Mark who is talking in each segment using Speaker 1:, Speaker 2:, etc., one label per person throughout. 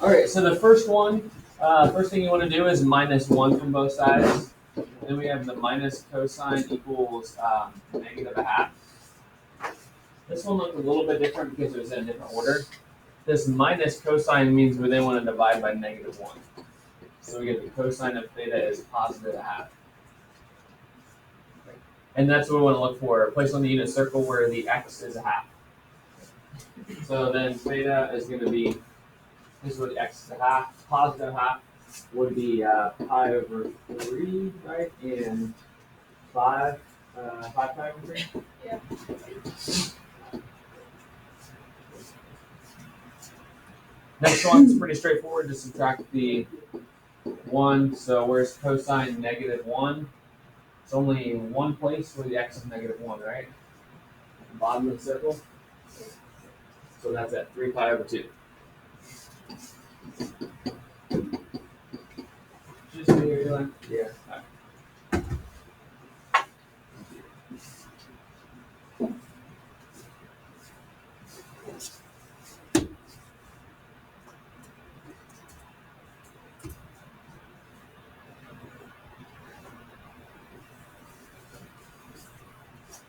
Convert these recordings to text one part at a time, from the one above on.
Speaker 1: All right, so the first one, first thing you want to do is minus 1 from both sides. Then we have the minus cosine equals negative a half. This one looked a little bit different because it was in a different order. This minus cosine means we then want to divide by negative 1. So we get the cosine of theta is positive a half. And that's what we want to look for, a place on the unit circle where the x is a half. So then theta is going to be, this is where the x is a half, positive half would be pi over 3, right? And 5 pi over 3?
Speaker 2: Yeah.
Speaker 1: Next one's pretty straightforward, just subtract the 1. So where's cosine negative 1? It's only one place where the x is negative 1, right? At the bottom of the circle. So that's at 3 pi over 2. Just here, you're like, yeah.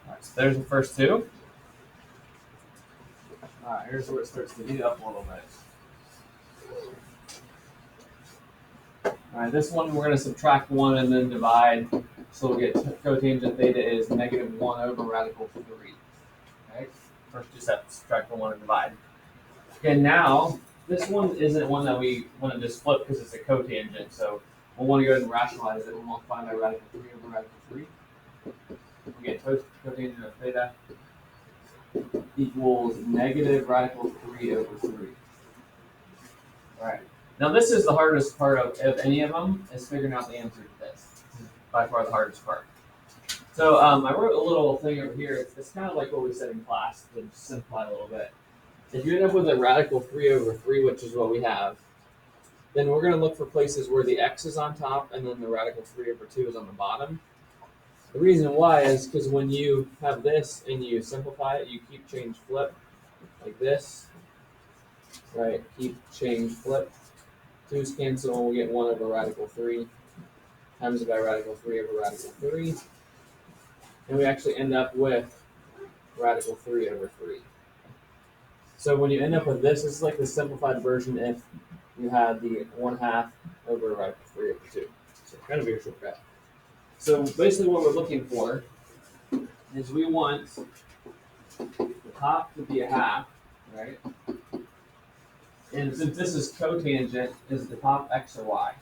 Speaker 1: Alright, so there's the first two. Alright, here's where it starts to heat up a little bit. Alright, this one we're going to subtract 1 and then divide. So we'll get cotangent theta is negative 1 over radical 3. Okay? First two steps, subtract 1 and divide. Okay, now this one isn't one that we want to just flip because it's a cotangent. So we'll want to go ahead and rationalize it. We'll multiply by radical 3 over radical 3. We get cotangent of theta equals negative radical 3 over 3. Alright. Now this is the hardest part of any of them, is figuring out the answer to this. This is by far the hardest part. So I wrote a little thing over here. It's kind of like what we said in class, to simplify a little bit. If you end up with a radical 3 over 3, which is what we have, then we're going to look for places where the x is on top and then the radical 3 over 2 is on the bottom. The reason why is because when you have this and you simplify it, you keep, change, flip, like this. Right, keep, change, flip. 2's cancel, we get 1 over radical 3 times by radical 3 over radical 3. And we actually end up with radical 3 over 3. So when you end up with this is like the simplified version if you had the 1/2 over radical 3 over 2. So kind of a shortcut. So basically what we're looking for is we want the top to be a half, right? And since this is cotangent, is the top x or y?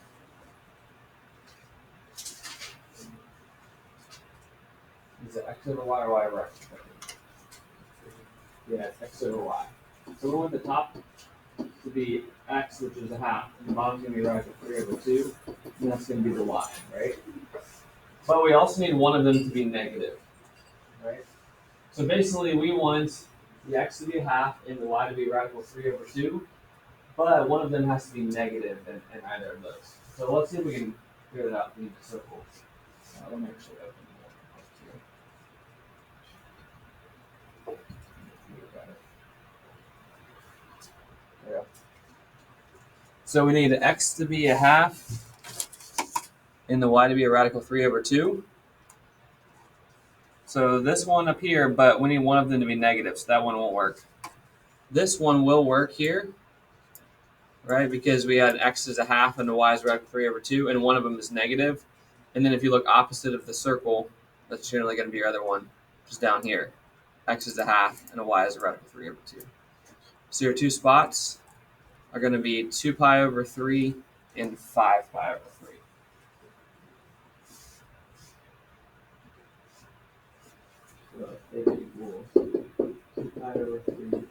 Speaker 1: Is it x over y or y over x? Yeah, it's x over y. So we want the top to be x, which is a half, and the bottom's going to be radical 3 over 2, and that's going to be the y, right? But we also need one of them to be negative, right? So basically we want the x to be a half and the y to be radical 3 over 2, but one of them has to be negative in either of those. So let's see if we can figure that out in the circle. Let me actually open the one. There we go. So we need x to be a half and the y to be a radical 3 over 2. So this one up here, but we need one of them to be negative, so that one won't work. This one will work here, right? Because we had x is a half and the y is radical 3 over 2, and one of them is negative. And then if you look opposite of the circle, that's generally going to be your other one, just down here. X is a half and a y is a radical 3 over 2. So your two spots are going to be 2 pi over 3 and 5 pi over 3. So theta equals 2 pi over 3.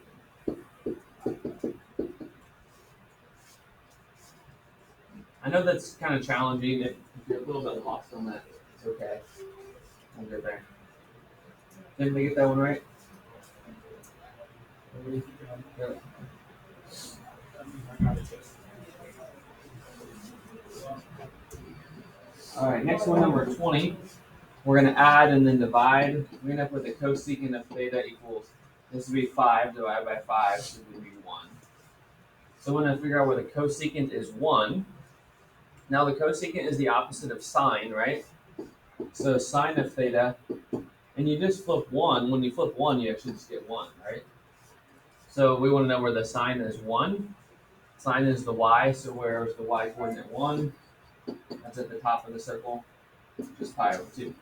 Speaker 1: I know that's kind of challenging. If you're a little bit lost on that, it's okay. I'll get there. Didn't we get that one right? Yep. All right, next one, number 20. We're going to add and then divide. We end up with a cosecant of theta equals, this would be 5 divided by 5, so it would be 1. So when I figure out where the cosecant is 1, now the cosecant is the opposite of sine, right? So sine of theta, and you just flip 1. When you flip 1, you actually just get 1, right? So we want to know where the sine is 1. Sine is the y, so where's the y coordinate 1? That's at the top of the circle, just pi over 2.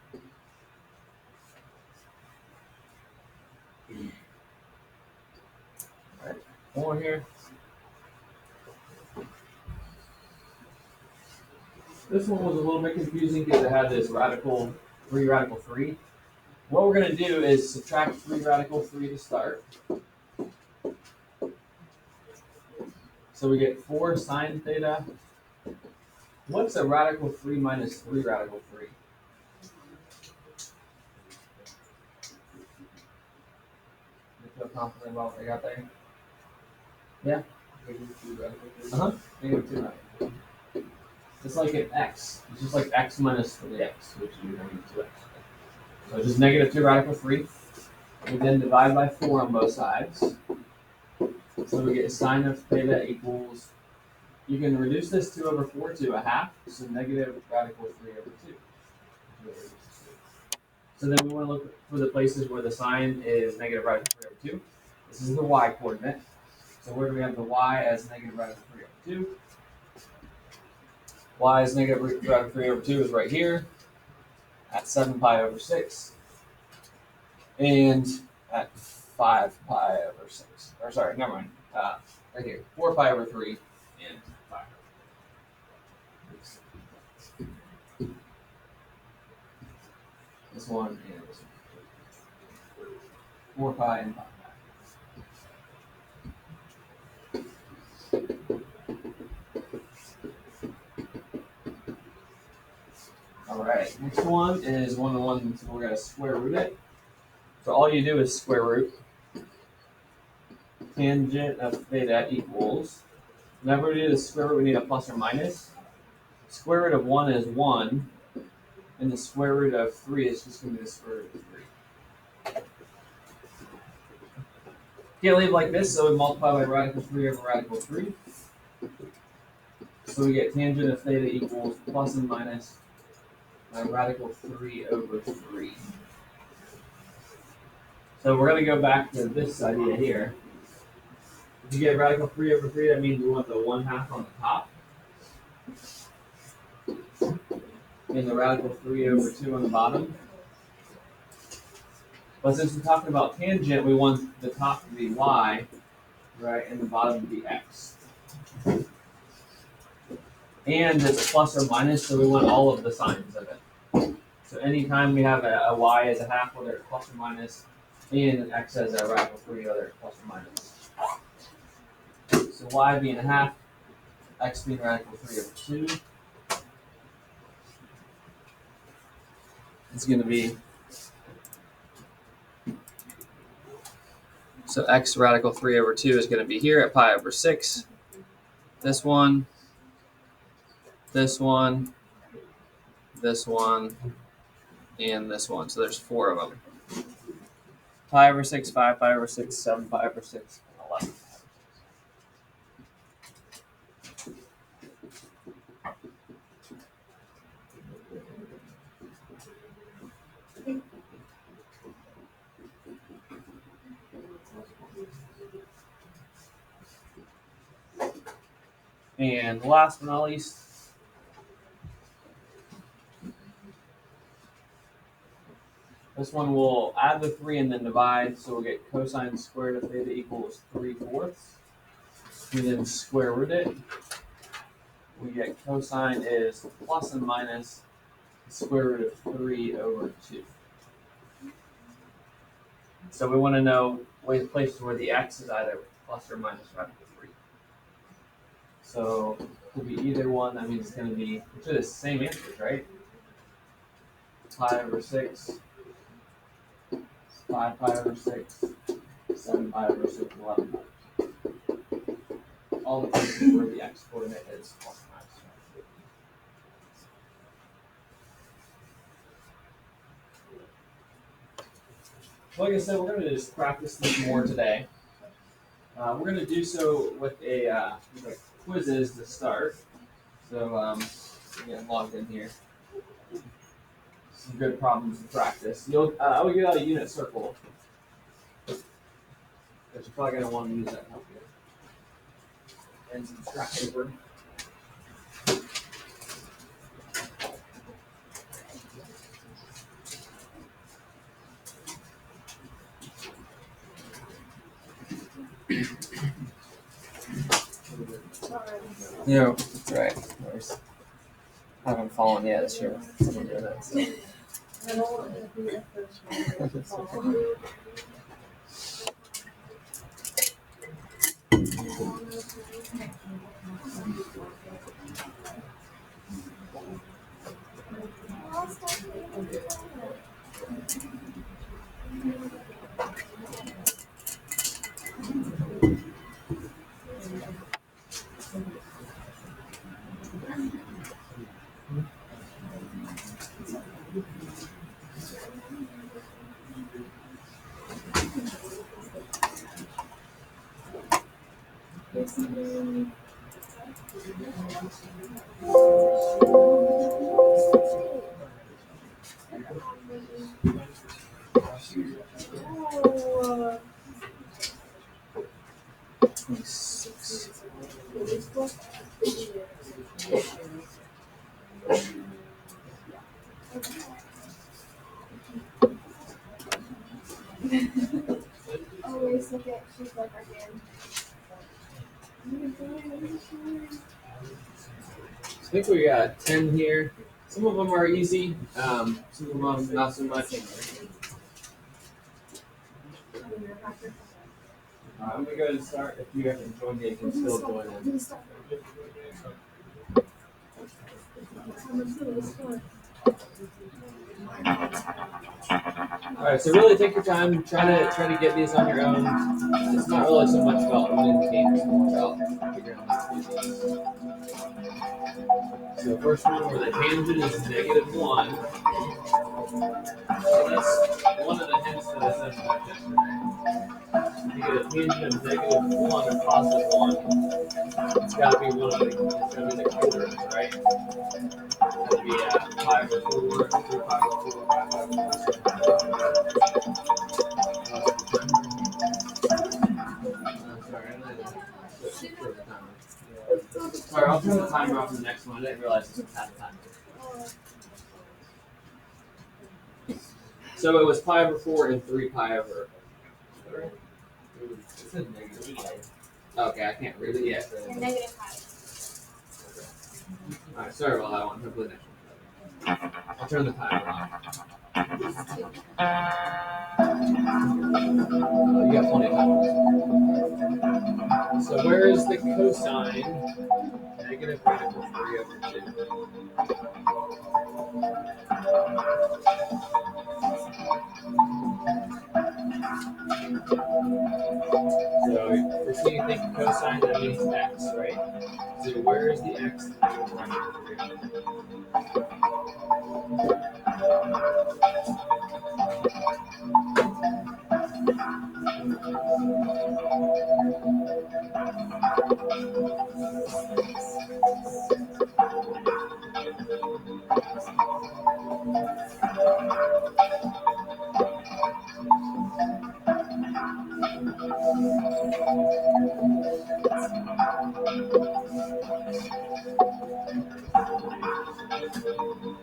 Speaker 1: All right, more here. This one was a little bit confusing because it had this radical 3. What we're going to do is subtract 3 radical 3 to start. So we get 4 sine theta. What's a radical 3 minus 3 radical 3? You feel confident about what I got there? Yeah? Uh-huh. Negative 2 radical. It's like an x. It's just like x minus 3x, which is negative 2x. So it's just negative 2 radical 3. We then divide by 4 on both sides. So we get sine of theta equals, you can reduce this 2 over 4 to a half, so negative radical 3 over 2. So then we want to look for the places where the sine is negative radical 3 over 2. This is the y coordinate. So where do we have the y as negative radical 3 over 2? Y is negative radical 3 over 2 is right here at 7 pi over 6 and at 5 pi over 6. Or sorry, never mind. Right here, 4 pi over 3 and 5. This one and this one. 4 pi and 5 pi. Alright, next one is 1 and 1, so we're going to square root it. So all you do is square root. Tangent of theta equals, whenever we do the square root, we need a plus or minus. Square root of 1 is 1, and the square root of 3 is just going to be the square root of 3. Can't leave like this, so we multiply by radical 3 over radical 3. So we get tangent of theta equals plus and minus radical 3 over 3. So we're going to go back to this idea here. If you get radical 3 over 3, that means we want the 1/2 on the top. And the radical 3 over 2 on the bottom. But since we're talking about tangent, we want the top to be y, right, and the bottom to be x. And it's plus or minus, so we want all of the signs of it. So anytime we have a y as a half, whether it's plus or minus, and an x as a radical 3, whether it's plus or minus. So y being a half, x being radical 3 over 2. It's going to be, so x radical 3 over 2 is going to be here at pi over 6. This one, this one, this one, and this one. So there's 4 of them. Pi over 6, 5 pi over 6, 7 pi over 6, and 11 pi over 6. And last but not least, this one will add the 3 and then divide, so we'll get cosine squared of theta equals 3/4. We then square root it. We get cosine is plus and minus the square root of 3 over 2. So we want to know places where the x is either plus or minus radical 3. So it could be either one. That means it's going to be, which are the same answers, right? Pi over 6, 5 pi over 6, 7 pi over 6, 11 pi over 6. All the places where the x coordinate is plus or minus. Like I said, we're going to just practice this more today. We're going to do so with a quizzes to start. So get logged in here. Some good problems to practice. I will give out a unit circle, but you're probably going to want to use that help here. And some scrap paper. Yeah, that's right. I haven't fallen yet this year. Someone doing that. So.
Speaker 2: I don't want to be the first one. Always look at she's like again.
Speaker 1: I think we got 10 here. Some of them are easy, some of them not so much. I'm going to go ahead and start. If you haven't joined yet, you can still join in. Alright, so really take your time, try to get these on your own. It's not really so much about winning the game, it's more about figuring out how to do these. So first one where the tangent is -1. So that's one of the hints that I sent back yesterday. If you get a tangent of -1 or +1, it's got to be one of the, it's going to be the quarters, right? It's going to be 5/4, 3/4, 5/4. Sorry, I'll turn the timer off for the next one. I didn't realize this was half the time. So it was pi/4 and 3/. It said -5. Okay, I can't read it yet.
Speaker 2: And -5.
Speaker 1: Alright, sorry about that one. Hopefully next one. I'll turn the timer off. You got plenty of time. So where is the cosine? -radical 3/2. So first thing you think cosine, that means x, right? So where is the x?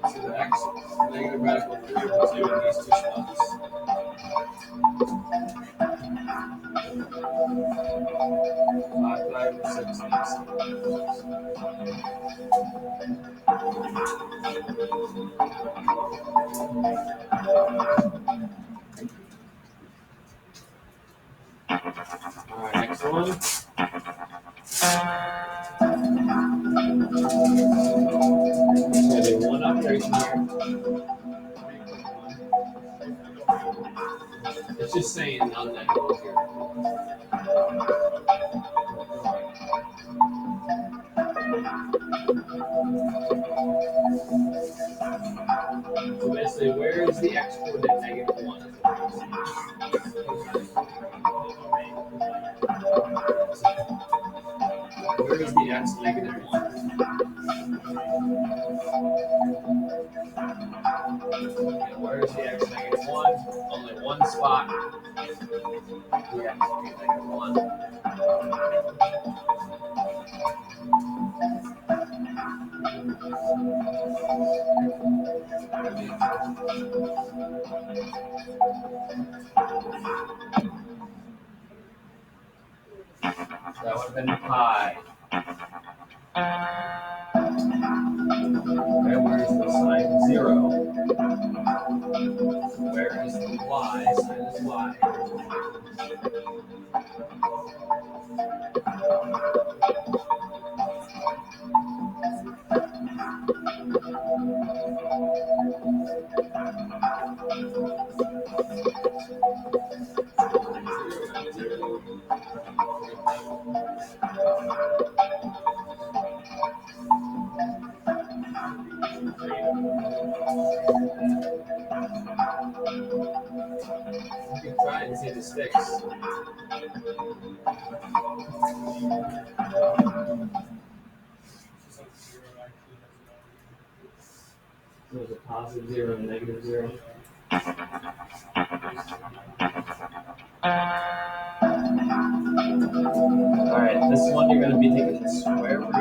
Speaker 1: So the x, -radical 3/2 in these two spots. 5/5 or 6. Alright, next one. So the one operation here. It's just saying non-negative here. So basically, where is the x coordinate -1? negative 1. And where's the x negative 1? Only one spot. The x negative 1. That would have been pi. Okay, where's the sign 0? Where is the y? Sign is y. You can try and see if it sticks. There's a positive 0 and a negative 0. Alright, this one you're going to be taking the square root.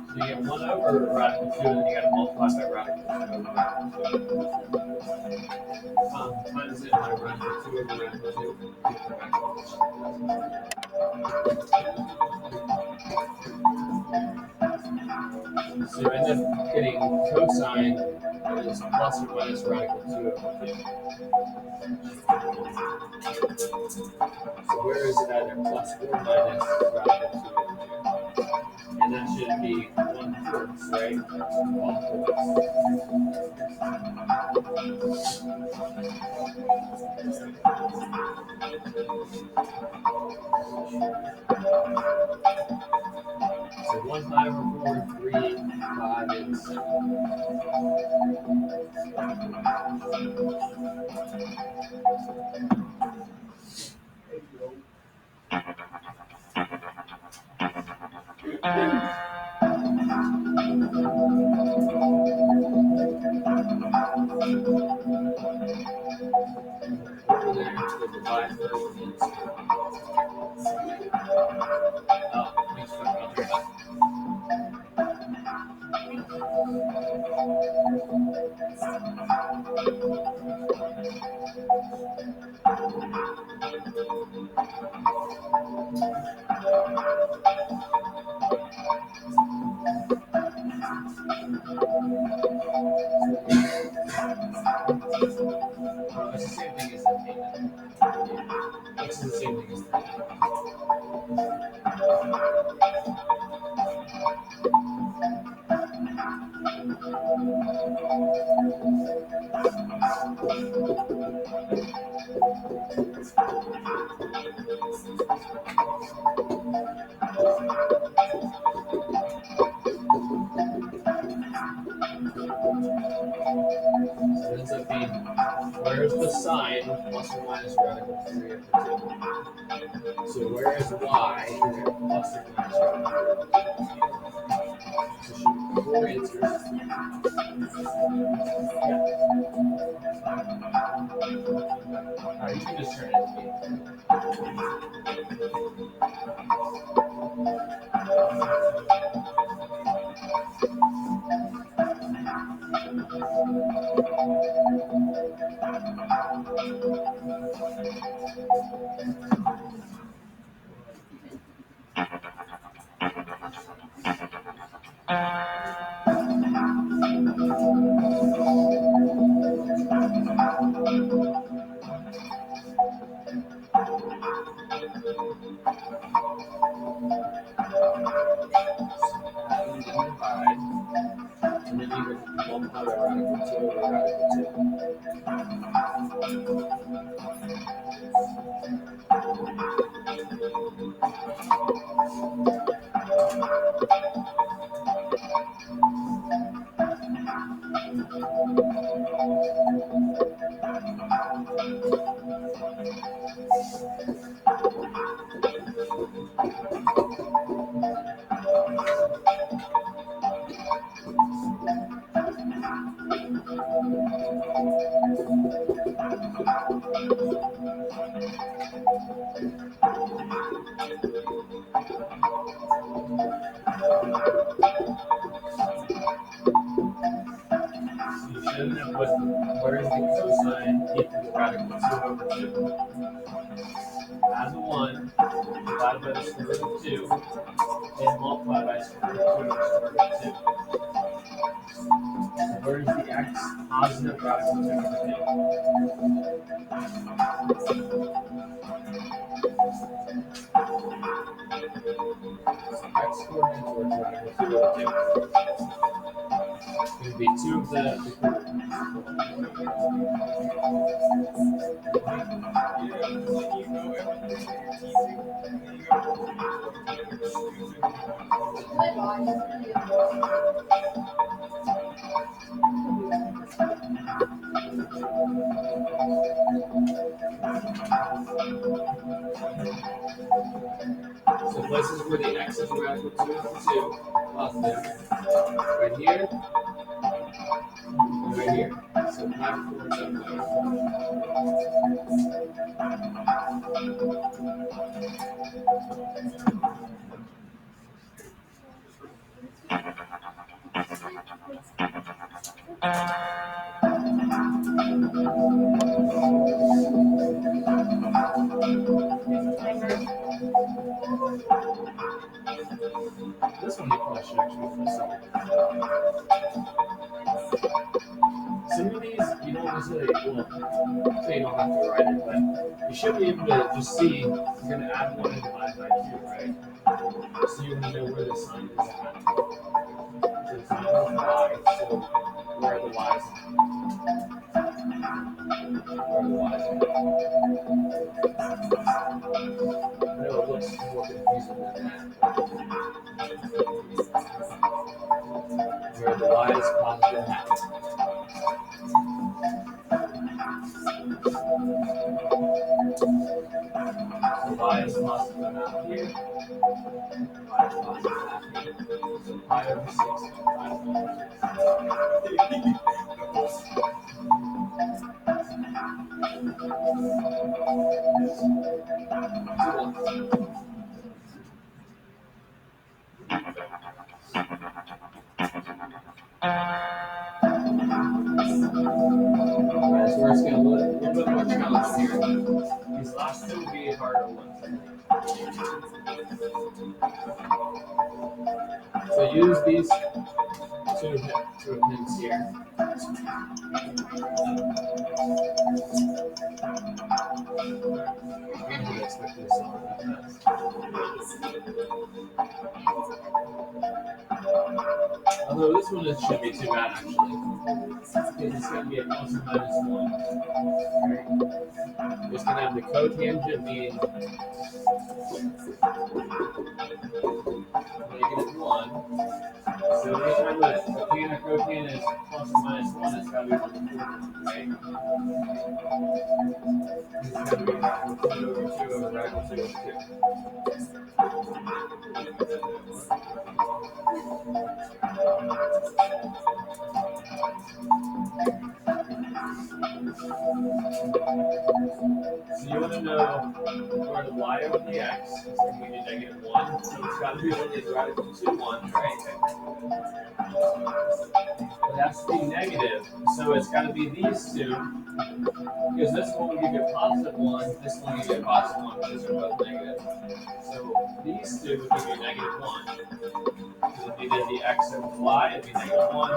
Speaker 1: So you get 1 over radical 2, and then you got to multiply by radical 2 over radical 2. Times it by radical 2 over radical 2. So you end up getting cosine is plus or minus radical 2 over 2. So where is it either plus or minus radical 2 over 2? And that should be 1/4, right? 1/4. So 1 5 over 4, 3, 5, and 7. Over there, the divide first and oh, thanks for coming back. It's the same thing as the theta. X is the same thing as theta. So it ends up being, where's the sign plus or minus radical 3 over 2? So where is y either plus or minus radical 3 over 2? So should be 4 answers. Alright, you can just turn it into Add and then divide, and then you can multiply by radical 2 over radical 2. So you should have put where is the cosine equal radical 2 over 2. Add the 1, divide by the square root of 2, and multiply by square root of 2 over square root of 2. So where is the x positive radical 2 over 2? So x coordinate towards radical 2 over 2. It's going to be 2 of the So places where the x is radical 2 over 2, positive, right here, and right here. So 5, 4, 7, 8. This one you probably should actually put something. Some of these you don't necessarily, well, so you don't have to write it, but you should be able to just see you're going to add 1 and divide by 2, right? So you want to know where the sign is at. So the sign is y, so where are the y's at? Where are the y's at? I know it looks more confusing than that. Where the y is positive half. So y is positive half here. Y is positive half here. So pi over 6 and 5 over 6. Alright, so we're just going to look a little bit more challenging here. These last two will be harder ones. So use these two hints here. I didn't expect this to solve that fast. Although this one should be too bad actually. Because it's going to be a plus or minus 1. Right? Just going to have the cotangent being negative 1. So anytime that a tan or cotangent is plus or minus 1, it's got to be equal to 4, right? It's got to be radical 2 over 2 over radical 2 over 2. So you want to know where the y over the x is going to give you negative 1. So it's got to be one of these radical 2 ones, right? It has to be negative. So it's got to be these two. Because this one will give you a positive 1, this one will give you a positive 1, because they're both negative. So these two will give you negative 1. Because if you did the x over the y, it'd be -1.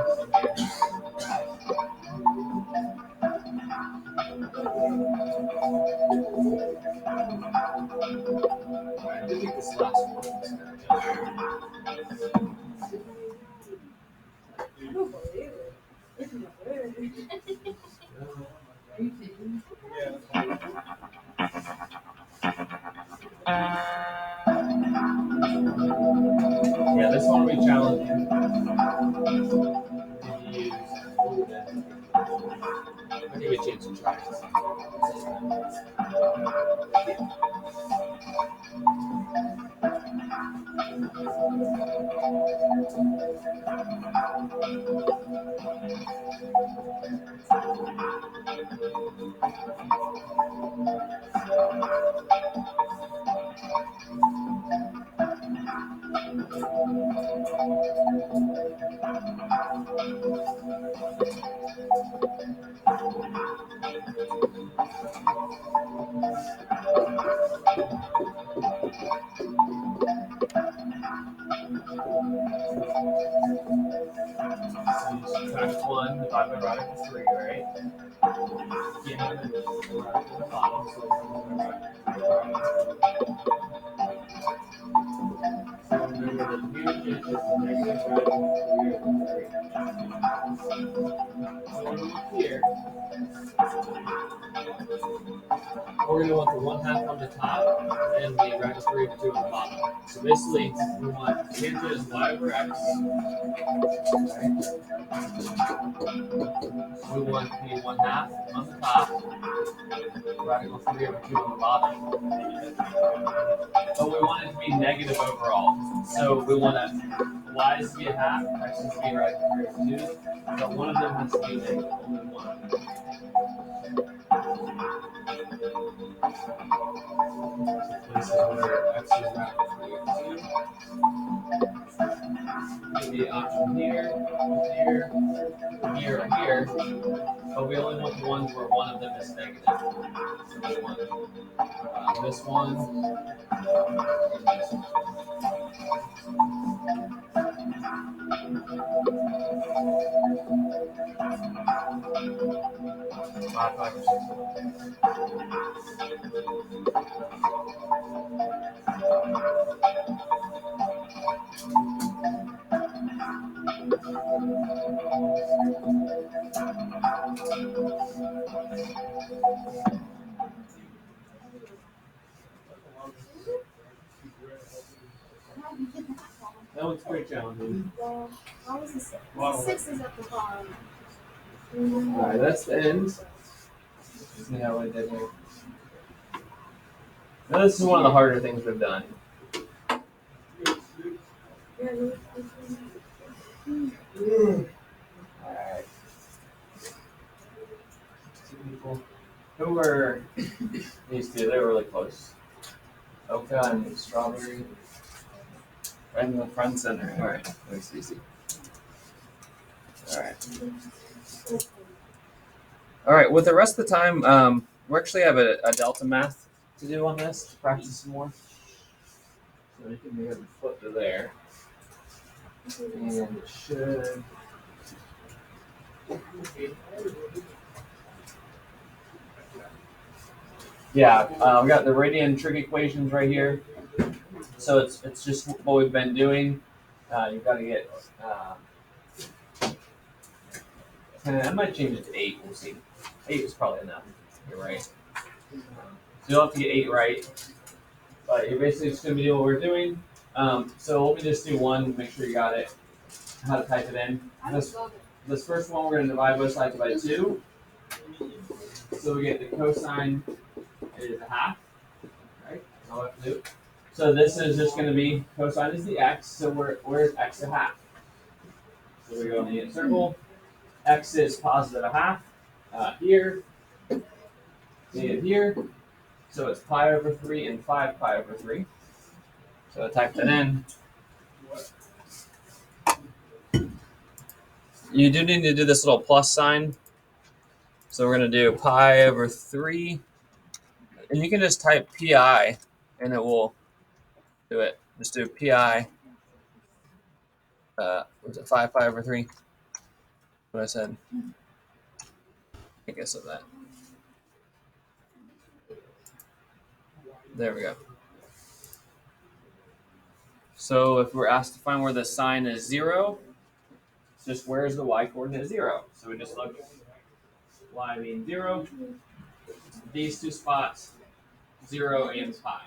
Speaker 1: So I do think this last one is
Speaker 2: I don't believe it. It's not good. Are you kidding?
Speaker 1: yeah, this one will be challenging. If you use I'll give you a chance to try it. So you subtract 1, divide by radical 3, right? You can't have it radical at the bottom, so it's so remember that here is just negative radical 3 over 3. So when we look here, we're going to want the 1/2 on the top and the radical 3 over 2 on the bottom. So basically, we want tangent is y over x. Right? We want the 1/2 on the top, radical 3 over 2 on the bottom. But we want it to be negative overall. So we want y is to be a half, x is to be radical 3 over 2. But one of them has to be negative, only one. This is where x is radical 3 over 2. Give the option here, here, here, or here. But we only want the ones where one of them is negative. So we want this one and this one. 5, 5, or 6. That one's pretty challenging.
Speaker 2: Well, how is the 6?
Speaker 1: Wow.
Speaker 2: The 6 is at the bottom.
Speaker 1: Alright, that's the end. See how we did here. Now this is one of the harder things we've done. Alright. Two people. Who were these two? They were really close. Oka and Strawberry. Right in the front center. Alright, that's easy. Alright. Alright, with the rest of the time, we actually have a delta math to do on this to practice some more. So we can go ahead and flip to there. And it should. Yeah, we got the radian trig equations right here. So it's just what we've been doing. You've got to get. I might change it to 8. We'll see. 8 is probably enough. You're right. So you'll have to get 8 right. But you're basically just going to be doing what we're doing. So let me just do one. Make sure you got it. How to type it in. This first one, we're going to divide both sides by 2. So we get the cosine is a half. Right? That's all we have to do. So this is just going to be cosine is the x. So where's x a half? So we go in the circle. X is positive a half here, negative here. So it's pi over 3 and 5 pi over 3. So I type that in. You do need to do this little plus sign. So we're going to do pi over 3. And you can just type pi and it will do it. Just do pi was it 5 pi over 3? What I said. I guess of that. There we go. So if we're asked to find where the sine is 0, it's just where is the y coordinate 0? So we just look y being 0, these two spots, 0 and pi.